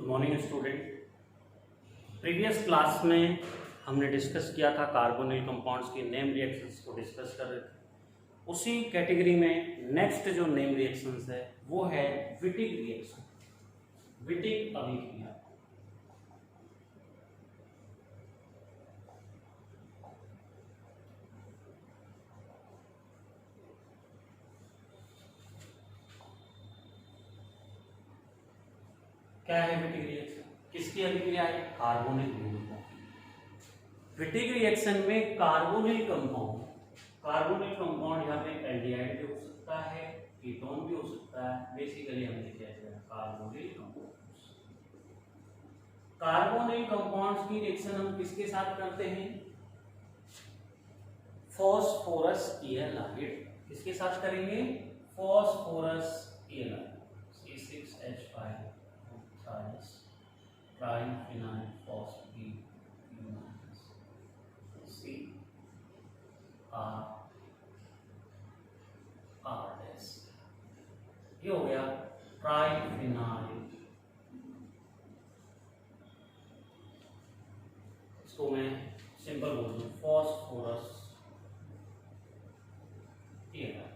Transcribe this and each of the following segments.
Good morning student. Previous class में हमने discuss किया था कार्बोनिल कंपाउंड्स की नेम रिएक्शंस को डिस्कस कर रहे थे। उसी कैटेगरी में नेक्स्ट जो नेम रिएक्शंस है वो है विटिक रिएक्शन, विटिक अभिक्रिया। क्या है विटिक रिएक्शन? किसकी अभिक्रिया है? कार्बोनिल यौगिकों की। विटिक रिएक्शन में कार्बोनिल कंपाउंड यहाँ पे एल्डिहाइड भी हो सकता है, कीटोन भी हो सकता है। बेसिकली हमने क्या किया, कार्बोनिल कंपाउंड्स की रिएक्शन हम किसके साथ करते हैं? Phosphorus ylide. किसके साथ करेंगे? Phosphorus ylide, C6H5 triphenyl phosphate CrRS। ये हो गया ट्राइफिनाइल। इसको मैं सिंपल बोल दूं, फॉस्फोरस ईएलाइड,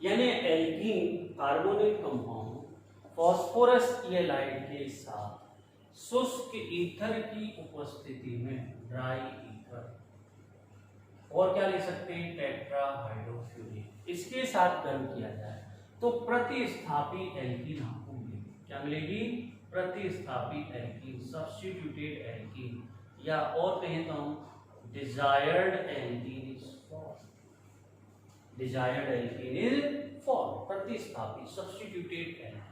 यानी एल्कीन कार्बोनिल कंपाउंड फॉस्फोरस ईएलाइड के साथ शुष्क ईथर की उपस्थिति में ड्राई ईथर, और क्या ले सकते हैं, टेट्राहाइड्रोफ्यूरिन, इसके साथ गर्म किया जाए तो प्रतिस्थापी एल्कीन आपको मिलेगी। क्या मिलेगी? प्रतिस्थापी एल्कीन, सब्स्टिट्यूटेड एल्कीन, या और कहें तो हम desired alkene is form. Desired alkene is form, प्रतिस्थापी substituted alkene.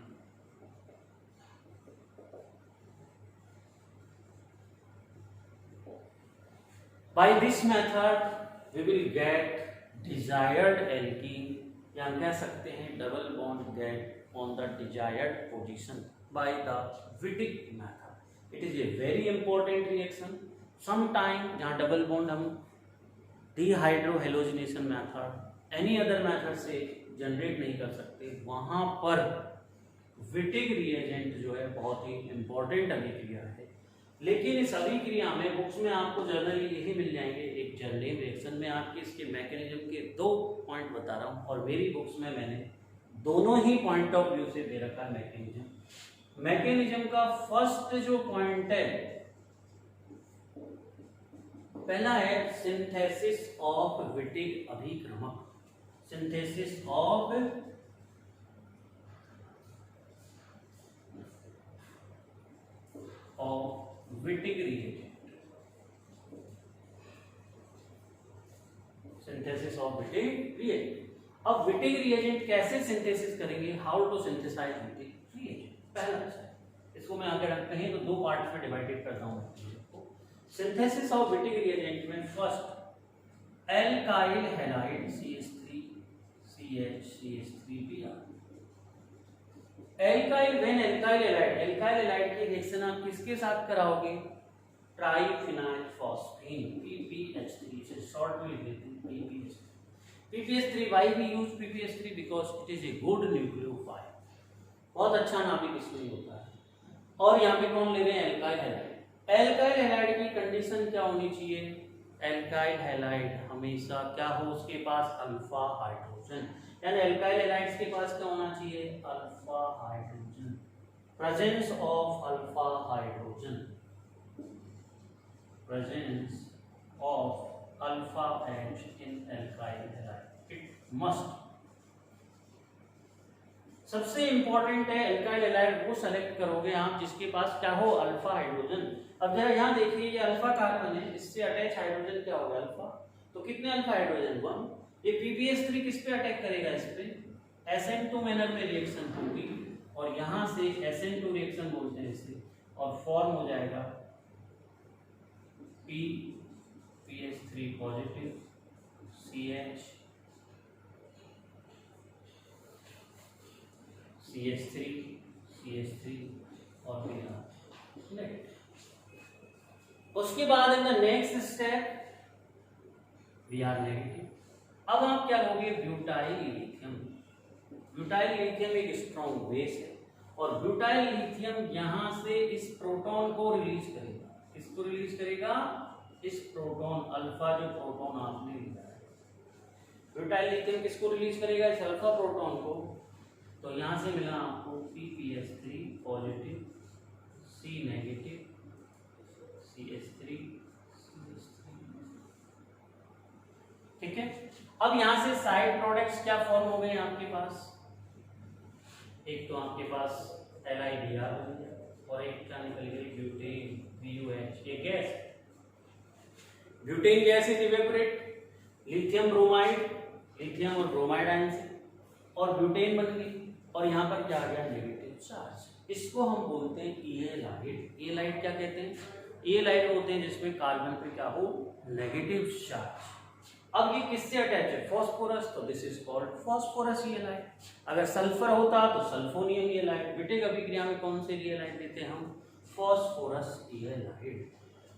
By this method we will get desired alkene, या हम कह सकते हैं double bond get on the desired position by the Wittig method. It is a very important reaction. Sometime यहाँ double bond हम dehydrohalogenation method, any other method से generate नहीं कर सकते, वहाँ पर Wittig reagent जो है बहुत ही important अभिक्रिया है। लेकिन इस अभिक्रिया में बुक्स में आपको जनरली यही मिल जाएंगे। एक जनरल रिएक्शन में आपके इसके मैकेनिज्म के 2 पॉइंट बता रहा हूँ, और मेरी बुक्स में मैंने दोनों ही पॉइंट ऑफ व्यू से दे रखा है मैकेनिज्म का फर्स्ट जो पॉइंट है, पहला है सिंथेसिस ऑफ विटिक अभिक्रमक। Synthesis of Wittig reagent, synthesis of Wittig reagent. अब विटिक रिएजेंट कैसे सिंथेसिस करेंगे, how to synthesize Wittig reagent, पहला है। इसको मैं आगे कहीं तो 2 पार्ट्स में डिवाइडेड करता हूं। सिंथेसिस ऑफ विटिक रिएजेंट में first alkyl halide CH3 CH3Br। Alkyl halide की रिएक्शन आप किसके साथ कराओगे? ट्राइफिनाइल फॉस्फेन, PPH3, से शॉर्ट में लिख देते हैं PPH3। Why we use PPH3? Because it is a good nucleophile, बहुत अच्छा नाभिक इसमें होता है। और यहाँ पे कौन ले रहे हैं? Alkyl halide. एल्काइल हैलाइड की कंडीशन क्या होनी चाहिए? एल्काइल हैलाइड हमेशा क्या हो, उसके पास अल्फा हाइड्रोजन, यानी एल्काइल हैलाइड्स के पास क्या होना चाहिए? Alpha hydrogen, presence of alpha hydrogen, presence of alpha H in alkyl halide, it must. सबसे इंपॉर्टेंट है एल्काइल हैलाइड वो सेलेक्ट करोगे आप जिसके पास क्या हो? Alpha hydrogen. अब जरा यहाँ देखिए, ये अल्फा कार्बन है, इससे अटैच हाइड्रोजन क्या होगा? अल्फा। तो कितने अल्फा हाइड्रोजन? 1। ये PPH3 किस पे अटैक करेगा? इस पे SN2 मैनर में रिएक्शन होगी, और यहां से SN2 रिएक्शन बोलते हैं इसे, और फॉर्म हो जाएगा PPH3 पॉजिटिव CH3 और Br। उसके बाद in the next step Br negative. अब आप क्या लोगे? Butyl lithium. ब्यूटाइल लिथियम एक स्ट्रॉन्ग बेस है और ब्यूटाइल लिथियम यहां से इस प्रोटॉन को रिलीज करेगा। किसको रिलीज करेगा? इस प्रोटॉन अल्फा जो प्रोटॉन आपने लिया है। ब्यूटाइल लिथियम किसको रिलीज करेगा? इस अल्फा प्रोटॉन को। तो यहां से मिला आपको PPS3 positive, C negative, CH3, ठीक है। अब यहां से साइड प्रोडक्ट्स क्या फॉर्म हो गए आपके पास? एक तो आपके पास LiBr बन गया और एक क्या निकल गई? ब्यूटेन, BUH, ये gas. Butane gas is evaporate, lithium bromide, lithium और ब्रोमाइड आयन से, और ब्यूटेन बन गई और यहाँ पर क्या आ गया? Negative charge. इसको हम बोलते हैं एलाइड। एलाइड क्या कहते हैं? एलाइड होते हैं जिसमें कार्बन पे क्या हो? Negative charge. अब ये किससे अटैच है? फॉस्फोरस, तो this is called phosphorus allied. अगर सल्फर होता तो सल्फोनियम एलाइड। विटिक अभिक्रिया में कौन से एलाइड देते हैं हम? Phosphorus ylide.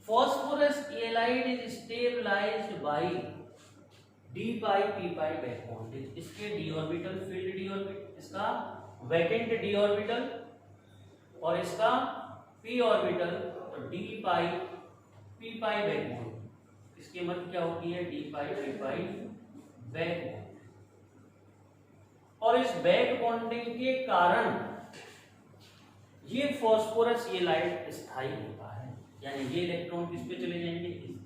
Phosphorus ylide is stabilised by d pi p pi back bond. इसके d orbital filled d orbital, इसका वैकेंट d ऑर्बिटल और इसका p ऑर्बिटल, तो d pi p pi back bond. इसकी मध्य क्या होती है? d pi p pi back bond. और इस बैक बॉन्डिंग के कारण ये फॉस्फोरस एलाइड स्थायी होता है, यानी ये इलेक्ट्रॉन किस पे चले जाएंगे? इस पे।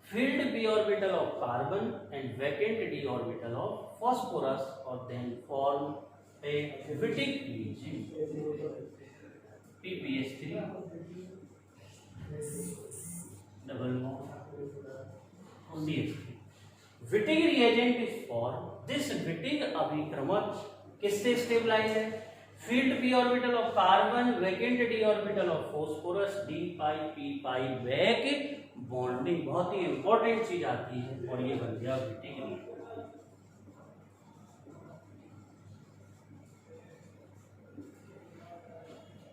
filled p orbital of carbon and vacant d orbital of phosphorus or then form a Wittig reagent PPS3 double bond CH3। Wittig reagent is formed। this Wittig अभिक्रमक किससे स्टेबलाइज है? filled p orbital of carbon, vacant d orbital of phosphorus, d pi p pi back bonding. बहुत ही important चीज आती है और ये बन गया विटिग रिएजेंट।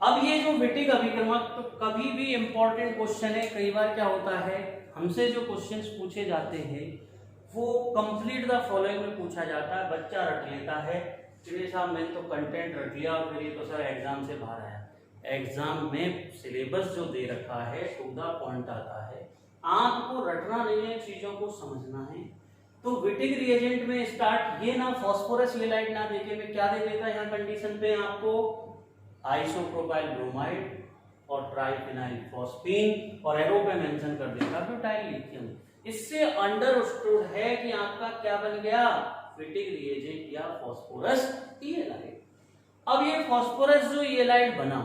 अब ये जो विटिग अभिक्रमक, तो कभी भी इंपॉर्टेंट क्वेश्चन है। कई बार क्या होता है, हमसे जो क्वेश्चंस पूछे जाते हैं वो कंप्लीट द फॉलोइंग में पूछा जाता है। बच्चा रट लेता है कि साहब मैंने तो कंटेंट रट लिया और फिर ये तो सर एग्जाम से बाहर आया। एग्जाम में सिलेबस जो दे रखा है टू द पॉइंट आता है। आपको रटना नहीं है, चीजों को समझना है। तो विटिग रिएजेंट में स्टार्ट ये ना फॉस्फोरस एलाइड ना देके मैं क्या दे देता है यहाँ कंडीशन पे आपको? आइसोप्रोपाइल ब्रोमाइड और ट्राइफिनाइल फॉस्फीन और एरो पे मेंशन कर देगा ब्यूटाइल लिथियम। इससे अंडरस्टूड है कि आपका क्या बन गया? विटिग रिएजेंट या फॉस्फोरस एलाइड। अब ये फॉस्फोरस जो एलाइड बना,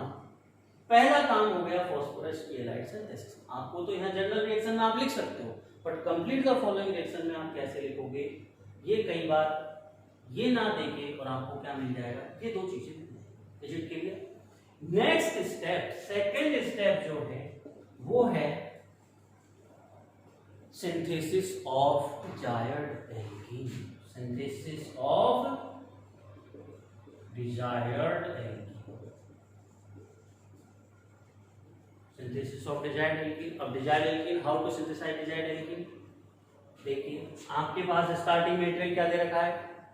पहला काम हो गया फॉस्फोरस एलाइड सिंथेसिस। आपको तो यहाँ जनरल रिएक्शन में आप लिख सकते हो, but complete the following reaction में आप कैसे लिखोगे? ये कई बार ये ना देके और आपको क्या मिल जाएगा? ये दो चीजें मिल जाएगी। Is it clear? Next step, second step जो है वो है synthesis of desired alkene. Synthesis of desired alkene. Synthesis of desired alkene. अब desired alkene, how to synthesize desired alkene? देखिए आपके पास स्टार्टिंग मटेरियल क्या दे रखा है?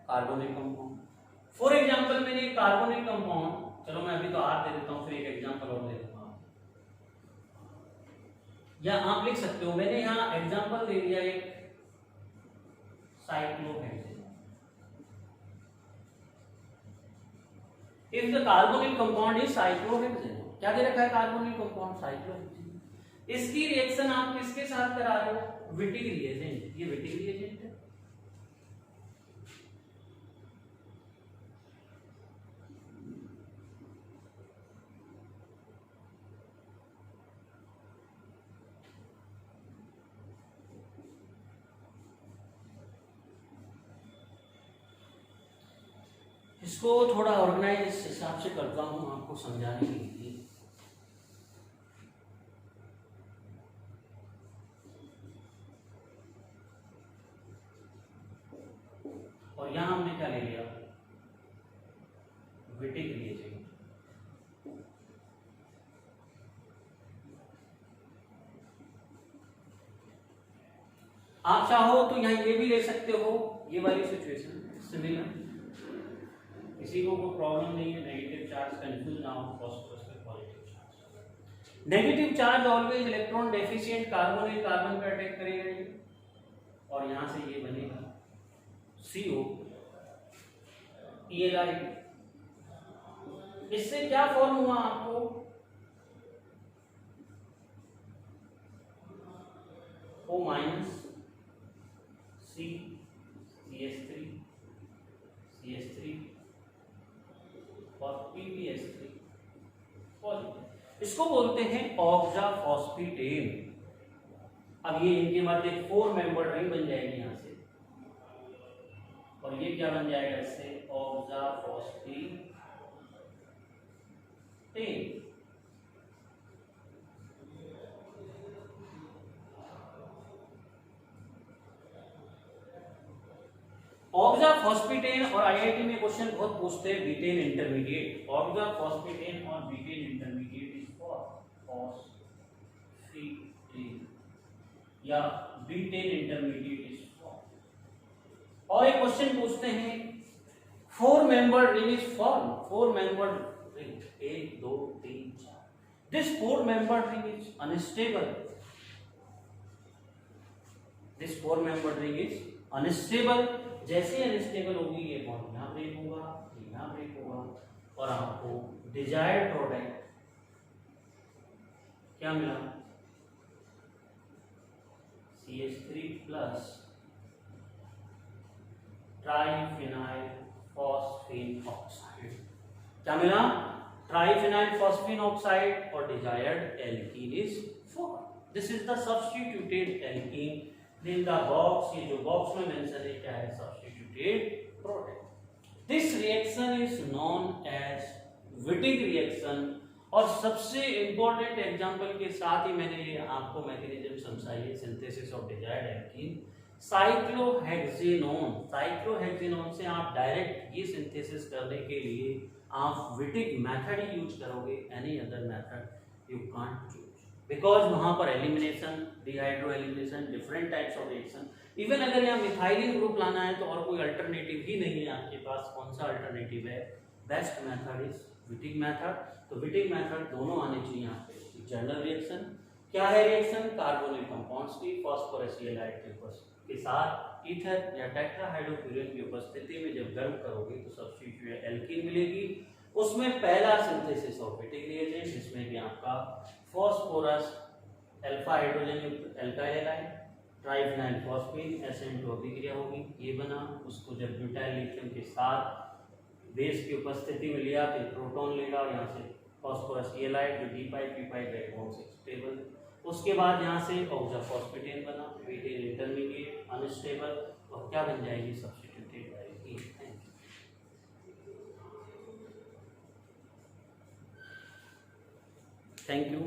Carbonyl compound. फॉर एग्जांपल मैंने कार्बोनिल कंपाउंड, चलो मैं अभी तो आर दे देता हूं, फिर एक एग्जांपल और दे दूंगा। या आप लिख सकते हो, मैंने यहां एग्जांपल दे दिया एक cyclohexane. If the carbonyl compound is cyclohexane, क्या दे रखा है? Carbonyl compound cyclohexane. इसकी रिएक्शन आप किसके साथ करा रहे हो? Wittig reagent. ये विटिग रिएजेंट है। इसको थोड़ा ऑर्गेनाइज इस हिसाब से करता हूं आपको समझाने के लिए। और यहां हमने क्या ले लिया? Wittig reagent. आप चाहो तो यहां ये भी ले सकते हो, ये वाली सिचुएशन सिमिलर। किसी को कोई प्रॉब्लम नहीं है, नेगेटिव चार्ज कंफ्यूज ना हो फॉस्फोरस में positive charge. Negative charge always electron deficient carbonyl carbon पे अटैक करेगा और यहां से ये बनेगा CO Pli। इससे क्या फॉर्म हुआ आपको, O माइनस CH3 और PbS3 पॉजिटिव। इसको बोलते हैं ऑक्साफॉस्फेटेन। अब ये इनके मध्य 4 मेंबर रिंग बन जाएगी यहां से, और ये क्या बन जाएगा इससे, ऑक्साफॉस्फेटेन। ऑक्साफॉस्फेटेन और आईआईटी में क्वेश्चन बहुत पूछते हैं, बीटेन इंटरमीडिएट। ऑक्साफॉस्फेटेन और betaine intermediate is for phosphetane या बीटेन इंटरमीडिएट इज फॉर। और एक क्वेश्चन पूछते हैं 4 member ring is form, 4 member ring 1 2 3 4। This 4 member ring is unstable, this 4 member ring is unstable. जैसे अनस्टेबल होगी ये बॉन्ड यहाँ ब्रेक होगा, ये यहाँ ब्रेक होगा, और आपको डिजायर्ड प्रोडक्ट क्या मिला, CH3 प्लस ट्राइफिनाइल फॉस्फेन ऑक्साइड। क्या मिला, ट्राइफिनाइल फॉस्फेन ऑक्साइड और desired alkene is form. This is the substituted alkene in the box। ये जो बॉक्स में मेंशन है क्या है, substituted product. This reaction is known as Wittig reaction. और सबसे इंपॉर्टेंट एग्जांपल के साथ ही मैंने ये आपको मैकेनिज्म समझाई है synthesis of desired alkene, cyclohexanone. Cyclohexanone से आप डायरेक्ट ये सिंथेसिस करने के लिए आप विटिंग मेथड ही यूज करोगे, any other method you can't choose, because वहां पर elimination, dehydro elimination, different types of reaction. Even अगर यहाँ मिथाइलिन ग्रुप लाना है तो और कोई अल्टरनेटिव ही नहीं है आपके पास। कौन सा अल्टरनेटिव है, बेस्ट मेथड इज विटिंग मेथड। तो विटिंग मेथड दोनों आने चाहिए यहाँ पे। जनरल रिएक्शन क्या है, रिएक्शन कार्बोनिल कंपाउंड्स की फॉस्फोरस हैलाइड के साथ ईथर या टेट्राहाइड्रोफ्यूरिन की उपस्थिति में जब गर्म करोगे तो सब्स्टिट्यूट एल्कीन मिलेगी। उसमें पहला सिंथेसिस ऑफ विटिंग रिएजेंट, जिसमें कि आपका फॉस्फोरस अल्फा हाइड्रोजन युक्त एल्काइल हैलाइड, ट्राइफिनाइल फॉस्फेन SN2 अभिक्रिया होगी, ये बना। उसको जब ब्यूटाइल लिथियम के साथ बेस की उपस्थिति में लिया तो प्रोटॉन लेगा और यहाँ से फॉस्फोरस हैलाइड जो D5P5 बैकबोन से स्टेबल। उसके बाद यहाँ से ऑक्साफॉस्फेटेन बना, बीटेन इंटरमीडिएट अनस्टेबल, और क्या बन जाएगी, सब्स्टिट्यूटेड एल्कीन। Thank you.